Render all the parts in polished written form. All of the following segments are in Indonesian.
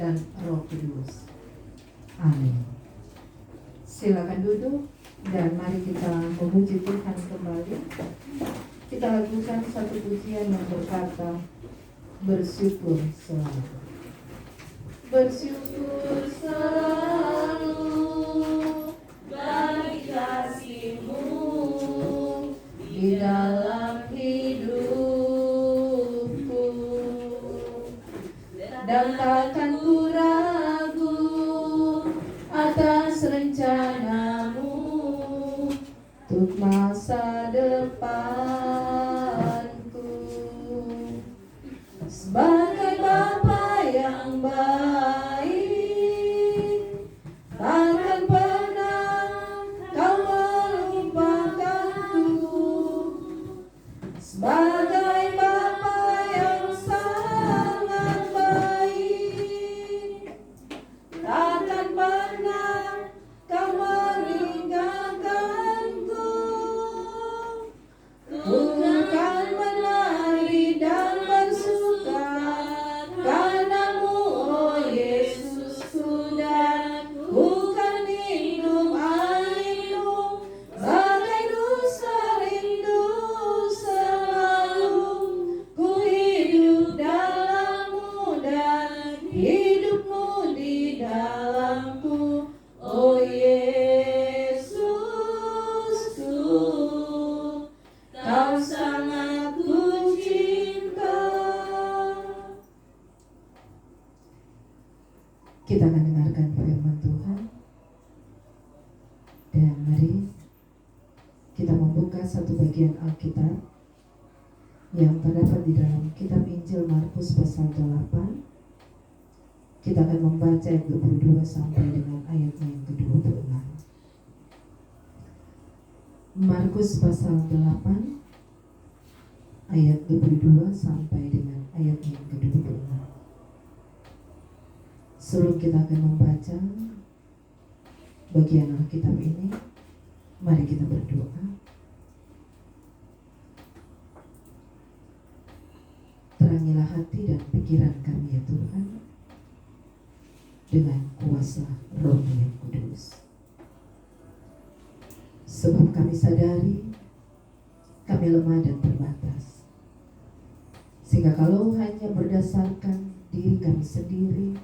dan Roh Kudus. Amin. Silakan duduk dan mari kita memuji Tuhan kembali. Kita lakukan satu pujian yang berkata, bersyukur selalu. Bersyukur selalu bagi kasih-Mu di dalam hidupku, dan takkan ku ragu atas rencana-Mu untuk masa depanku. Sebagai Bapa yang baik, takkan pernah Kau melupakanku. Sebagai Bapa yang sangat baik, takkan pernah Kau meninggalkanku. Ku kan menari dan bersuka karena-Mu, oh Yesusku, dan ku kan minum air-Mu bagai dusa rindu selalu. Ku hidup dalam-Mu dan hidup-Mu di dalamku, oh Yesusku, Kau sangat ku cinta. Kita akan dengarkan firman Tuhan. Dan mari kita membuka satu bagian Alkitab yang terdapat di dalam kitab Injil Markus pasal 8. Kita akan membaca ayat 22 sampai dengan ayatnya yang ke-26. Markus pasal 8 ayat 22 sampai dengan ayat yang ke-26. Sebelum kita akan membaca bagian Alkitab ini, mari kita berdoa. Terangilah hati dan pikiran kami ya Tuhan, dengan kuasa Roh-Mu yang kudus. Sebab kami sadari kami lemah dan terbatas, sehingga kalau hanya berdasarkan diri kami sendiri,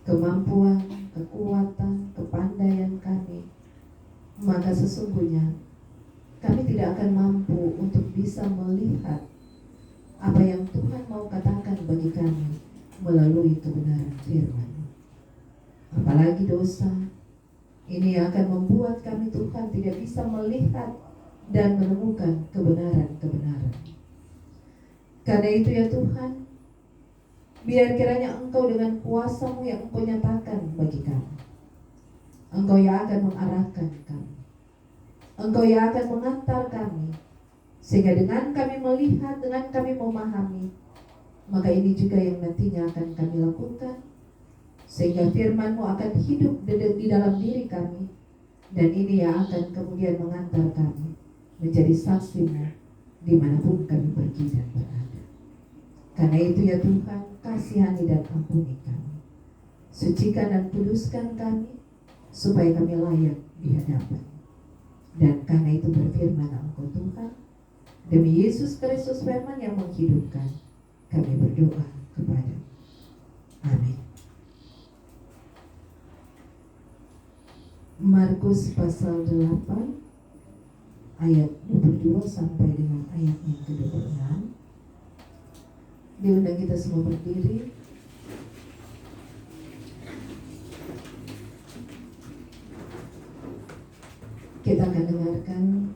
kemampuan, kekuatan, kepandaian kami, maka sesungguhnya kami tidak akan mampu untuk bisa melihat apa yang Tuhan mau katakan bagi kami melalui kebenaran firman. Apalagi dosa ini akan membuat kami Tuhan tidak bisa melihat dan menemukan kebenaran-kebenaran. Karena itu ya Tuhan, biar kiranya Engkau dengan kuasa-Mu yang Engkau nyatakan bagi kami, Engkau yang akan mengarahkan kami, Engkau yang akan mengantar kami, sehingga dengan kami melihat, dengan kami memahami, maka ini juga yang nantinya akan kami lakukan, sehingga firman-Mu akan hidup di dalam diri kami, dan ini yang akan kemudian mengantar kami menjadi saksi-Mu dimanapun kami pergi dan berada. Karena itu ya Tuhan, kasihani dan ampuni kami, sucikan dan kuduskan kami, supaya kami layak di hadapan. Dan karena itu berfirman Engkau Tuhan, demi Yesus Kristus firman yang menghidupkan, kami berdoa kepada. Amin. Markus pasal 8 ayat 22 sampai dengan ayat yang ke-26. Diundang kita semua berdiri. Kita akan dengarkan,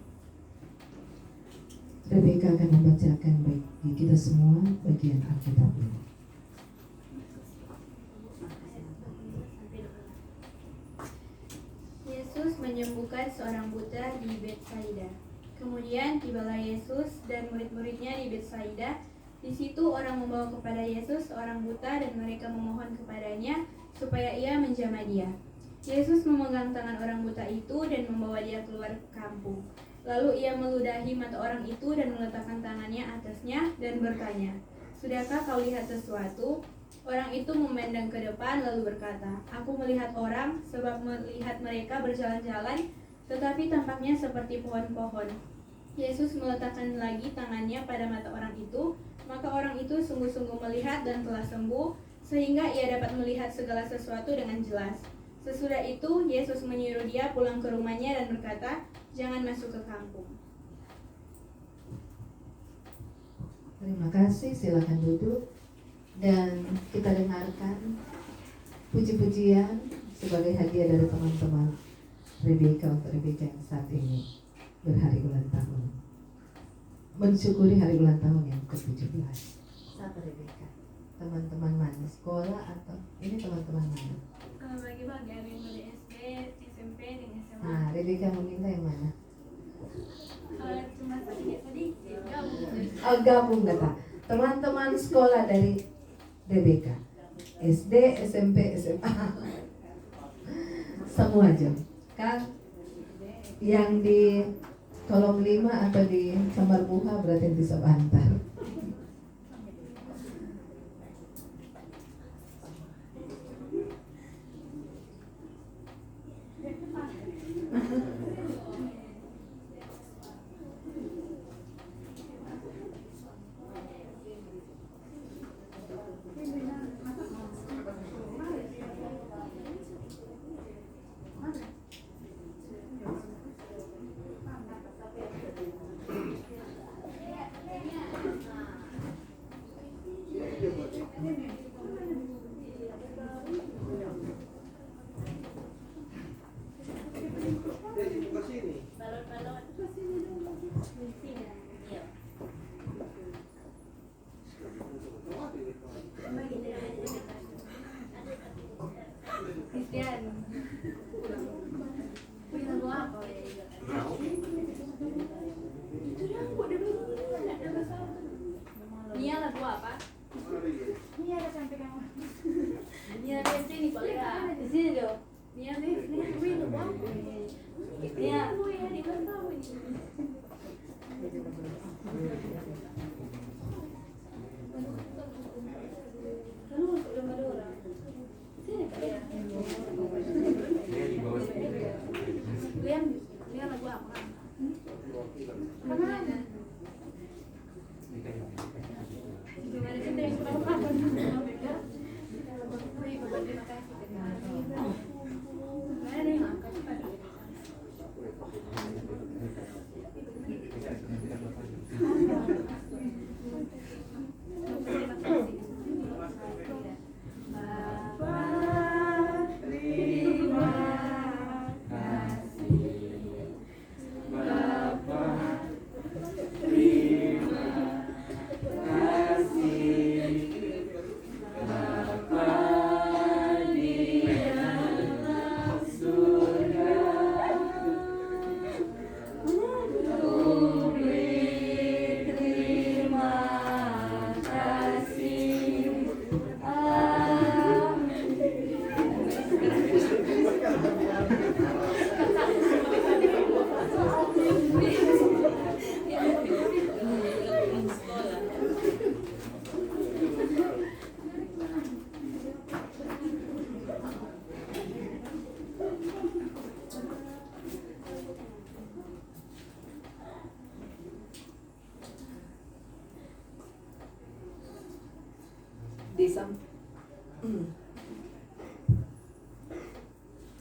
Rebecca akan membacakan bagi kita semua bagian Alkitab ini. Yesus menyembuhkan seorang buta di Betsaida. Kemudian tibalah Yesus dan murid-muridnya di Betsaida. Di situ orang membawa kepada Yesus seorang buta dan mereka memohon kepadanya supaya ia menjamah dia. Yesus memegang tangan orang buta itu dan membawa dia keluar kampung. Lalu ia meludahi mata orang itu dan meletakkan tangannya atasnya dan bertanya, "Sudahkah kau lihat sesuatu?" Orang itu memandang ke depan lalu berkata, "Aku melihat orang, sebab melihat mereka berjalan-jalan, tetapi tampaknya seperti pohon-pohon." Yesus meletakkan lagi tangannya pada mata orang itu, maka orang itu sungguh-sungguh melihat dan telah sembuh, sehingga ia dapat melihat segala sesuatu dengan jelas. Sesudah itu, Yesus menyuruh dia pulang ke rumahnya dan berkata, "Jangan masuk ke kampung." Terima kasih, silakan duduk. Dan kita dengarkan puji-pujian sebagai hadiah dari teman-teman Rebeka untuk Rebeka yang saat ini berhari ulang tahun, mensyukuri hari ulang tahun yang ke-17. Siapa Rebeka? Teman-teman mana? Sekolah atau ini teman-teman mana? Bagi-bagi, ada yang dari SD, SMP, dan SMA. Nah, Rebeka meminta yang mana? Cuma sedikit-sedikit, gabung. Oh, gabung kata. Teman-teman sekolah dari Rebeka, SD, SMP, SMA, semua aja. Kan yang di kolom 5 atau di kamar buha berarti bisa bantar. Christian. Punya lagu apa? Itu dah aku udah belum ada masalah. Nia lagu apa? Nia ada sampai kamu. Nia di sini boleh ya? Di sini dong. Nia punya lagu apa? Nia aku ya di mana tahu ini. Lalu untuk gambar orang. Sini ya. Liam lagu apa? Mana? Gimana kita yang kurang apa? Terima kasih. Mana ada yang angkat cepat?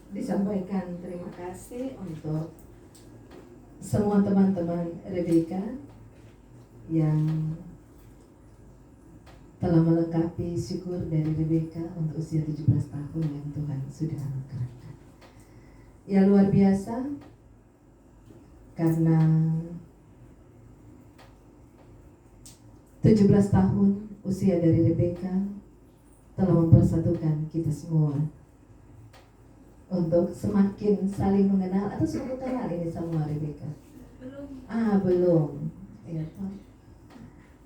Disampaikan terima kasih untuk semua teman-teman Rebeka yang telah melengkapi syukur dari Rebeka untuk usia 17 tahun yang Tuhan sudah anugerahkan. Ya luar biasa, karena 17 tahun usia dari Rebeka telah mempersatukan kita semua untuk semakin saling mengenal. Atau sudah kenal ini semua Rebeka? Belum. Ya,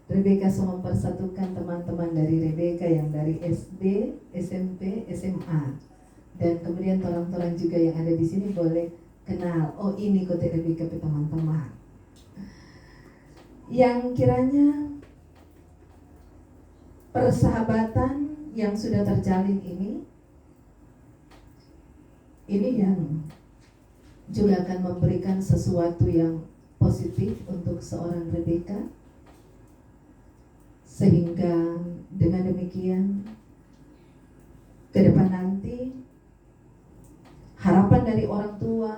Rebeka semua mempersatukan teman-teman dari Rebeka yang dari SD, SMP, SMA, dan kemudian orang-orang juga yang ada di sini boleh kenal. Oh, ini kote Rebeka ke teman-teman. Yang kiranya persahabatan yang sudah terjalin ini yang juga akan memberikan sesuatu yang positif untuk seorang Rebeka, sehingga dengan demikian ke depan nanti harapan dari orang tua,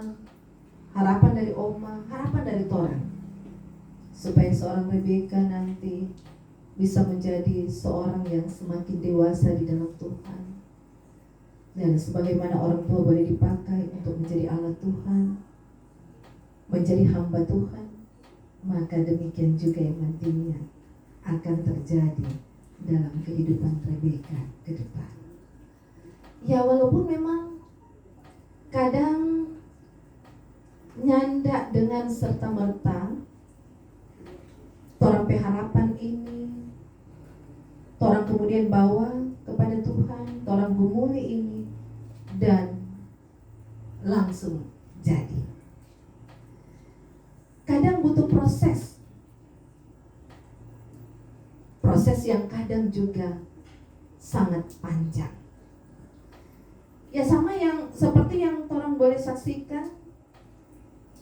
harapan dari oma, harapan dari Torah, supaya seorang Rebeka nanti bisa menjadi seorang yang semakin dewasa di dalam Tuhan. Dan sebagaimana orang tua boleh dipakai untuk menjadi alat Tuhan, menjadi hamba Tuhan, maka demikian juga yang nantinya akan terjadi dalam kehidupan Rebeka ke depan. Ya, walaupun memang kadang nyanda dengan serta-merta torang harapan ini, torang kemudian bawa kepada Tuhan, torang gumuli ini, dan langsung jadi. Kadang butuh proses yang kadang juga sangat panjang. Ya, sama yang seperti yang torang boleh saksikan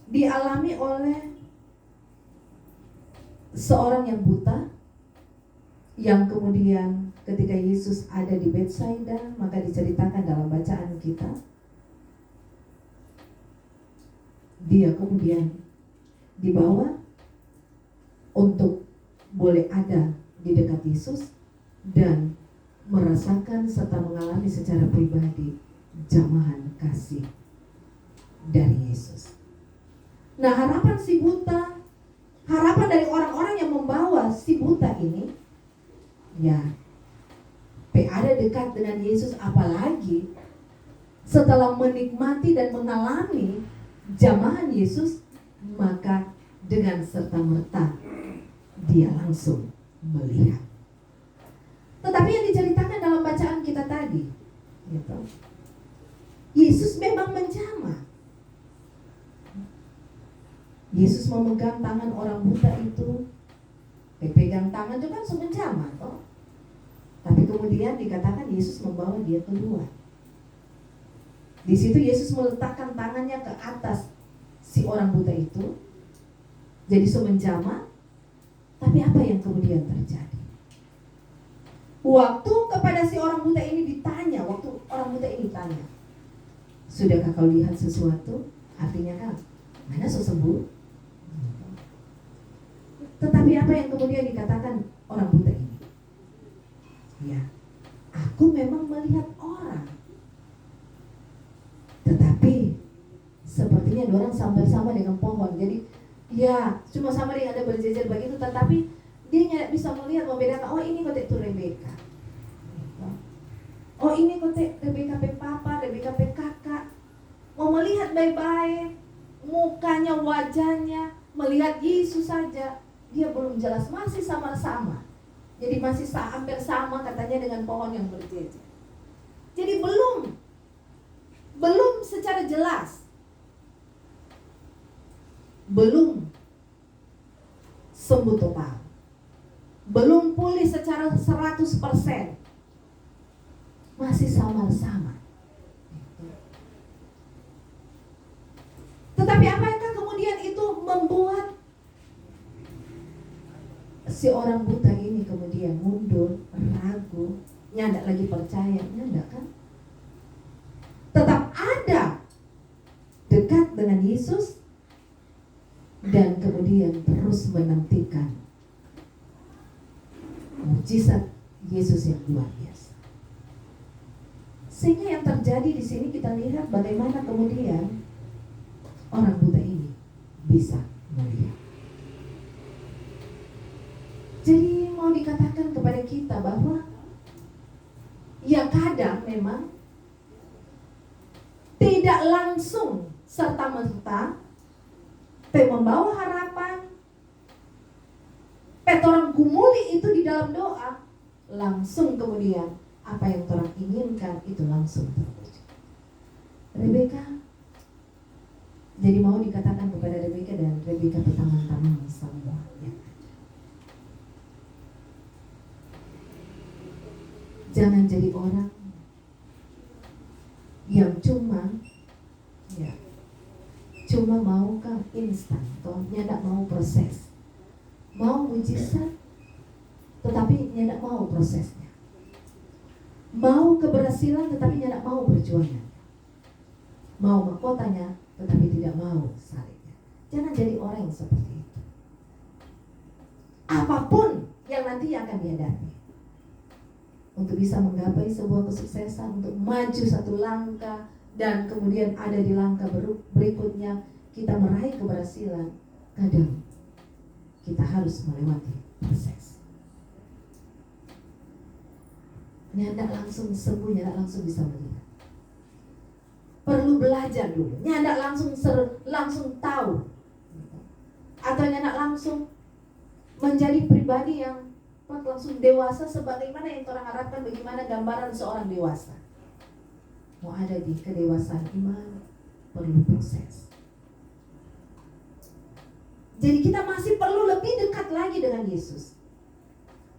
dialami oleh seorang yang buta, yang kemudian ketika Yesus ada di Betsaida, maka diceritakan dalam bacaan kita, dia kemudian dibawa untuk boleh ada di dekat Yesus dan merasakan serta mengalami secara pribadi jamahan kasih dari Yesus. Nah, harapan si buta, harapan dari orang-orang yang membawa si buta ini, ya, ada dekat dengan Yesus, apalagi setelah menikmati dan mengalami jamahan Yesus, maka dengan serta-merta dia langsung melihat. Tetapi yang diceritakan dalam bacaan kita tadi, gitu, Yesus memang menjamah. Yesus memegang tangan orang buta itu, pegang tangan itu kan semenjamah, toh. Tapi kemudian dikatakan Yesus membawa dia keluar. Di situ Yesus meletakkan tangannya ke atas si orang buta itu, jadi semenjamah. Tapi apa yang kemudian terjadi? Waktu kepada si orang buta ini ditanya, sudahkah kau lihat sesuatu? Artinya kan, mana sembuh? Tetapi apa yang kemudian dikatakan orang buta ini? Ya, aku memang melihat orang, tetapi sepertinya dorang sama dengan pohon. Jadi ya, cuma sama dengan ada berjejer begitu, tetapi dia tidak bisa melihat, membedakan, oh ini kotek itu Rebeka, oh ini kotek Rebeka pe papa, Rebeka pe kakak. Mau melihat baik-baik mukanya, wajahnya, melihat Yesus saja dia belum jelas, masih sama-sama. Jadi masih hampir sama katanya dengan pohon yang berjejer. Jadi belum secara jelas, belum sembuh total, belum pulih secara 100%, masih sama-sama. Tetapi apakah kemudian itu membuat si orang buta ini kemudian mundur, ragu, nyandak lagi percaya? Nyandak kan? Tetap ada dekat dengan Yesus dan kemudian terus menantikan mujizat Yesus yang luar biasa. Sehingga yang terjadi di sini kita lihat bagaimana kemudian orang buta ini bisa melihat. Jadi mau dikatakan kepada kita bahwa ya kadang memang tidak langsung serta-merta membawa harapan, orang gumuli itu di dalam doa, langsung kemudian apa yang orang inginkan itu langsung terwujud. Rebeka, jadi mau dikatakan kepada Rebeka, dan Rebeka bertangan-tangan semua yang ada. Jangan jadi orang yang cuma mau kan instan, toh nyedak mau proses, mau mujizat, tetapi nyedak mau prosesnya, mau keberhasilan, tetapi nyedak mau perjuangan, mau mahkotanya, tetapi tidak mau salibnya. Jangan jadi orang yang seperti itu. Apapun yang nanti akan dihadapi, untuk bisa menggapai sebuah kesuksesan, untuk maju satu langkah, dan kemudian ada di langkah berikutnya kita meraih keberhasilan, kadang kita harus melewati proses. Nyandak langsung sembuh, nyandak langsung bisa melihat. Perlu belajar dulu, nyandak langsung tahu, atau nyandak langsung menjadi pribadi yang langsung dewasa sebagaimana yang orang harapkan. Bagaimana gambaran seorang dewasa. Mau ada di kedewasaan iman, perlu proses. Jadi kita masih perlu lebih dekat lagi dengan Yesus,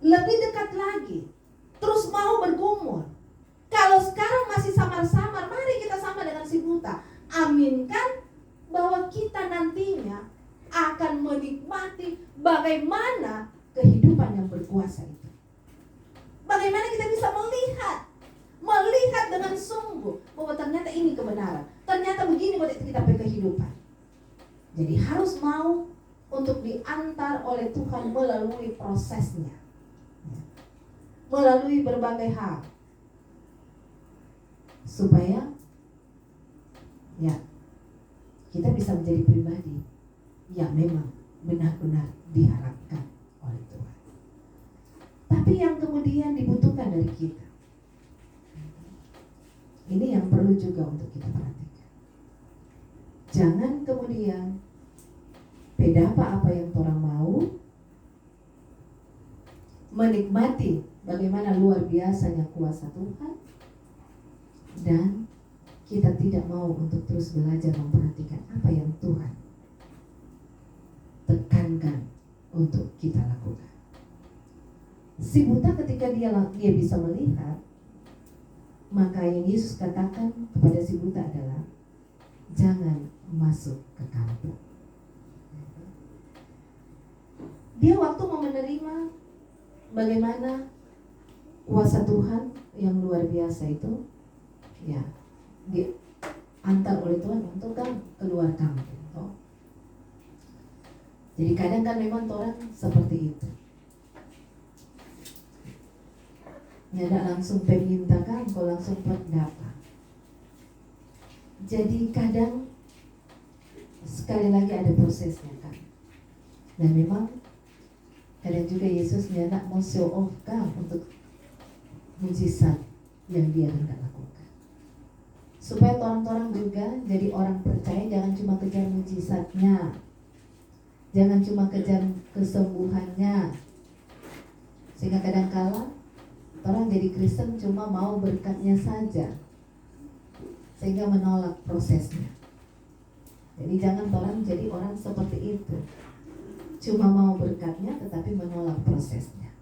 lebih dekat lagi, terus mau bergumul. Kalau sekarang masih samar-samar, mari kita sama dengan si buta. Aminkan bahwa kita nantinya akan menikmati bagaimana kehidupan yang berkuasa itu. Bagaimana kita bisa melihat dengan sungguh bahwa ternyata ini kebenaran, ternyata begini buat kita kehidupan. Jadi harus mau untuk diantar oleh Tuhan melalui prosesnya, melalui berbagai hal, supaya kita bisa menjadi pribadi yang memang benar-benar diharapkan oleh Tuhan. Tapi yang kemudian dibutuhkan dari kita, ini yang perlu juga untuk kita perhatikan. Jangan kemudian beda apa yang orang mau, menikmati bagaimana luar biasanya kuasa Tuhan, dan kita tidak mau untuk terus belajar memperhatikan apa yang Tuhan tekankan untuk kita lakukan. Si buta ketika dia bisa melihat, maka yang Yesus katakan kepada si buta adalah jangan masuk ke kampung. Dia waktu mau menerima bagaimana kuasa Tuhan yang luar biasa itu, diantar oleh Tuhan untuk keluar kampung. Jadi kadang kan memang orang seperti itu. Nyadak langsung pemintakan, kau langsung dapat. Jadi kadang sekali lagi ada prosesnya kan. Dan memang kadang juga Yesus nyadak mau show off kan untuk mujizat yang dia hendak lakukan. Supaya orang-orang juga jadi orang percaya, jangan cuma kejar mujizatnya, jangan cuma kejar kesembuhannya. Sehingga kadang-kala orang jadi Kristen cuma mau berkatnya saja, sehingga menolak prosesnya. Jadi jangan orang jadi orang seperti itu, cuma mau berkatnya tetapi menolak prosesnya.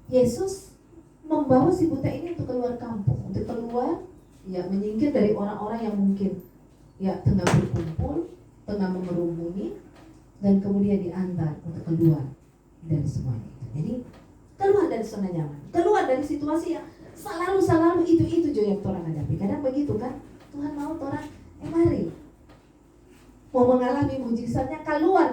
Yesus membawa si buta ini untuk keluar kampung, untuk keluar, menyingkir dari orang-orang yang mungkin tengah berkumpul, tengah mengerumuni, dan kemudian diantar untuk keluar dari semuanya itu. Jadi keluar dari zona nyaman, keluar dari situasi yang selalu itu juga yang orang hadapi. Kadang begitu kan, Tuhan mau orang, mari mau mengalami mujizatnya, keluar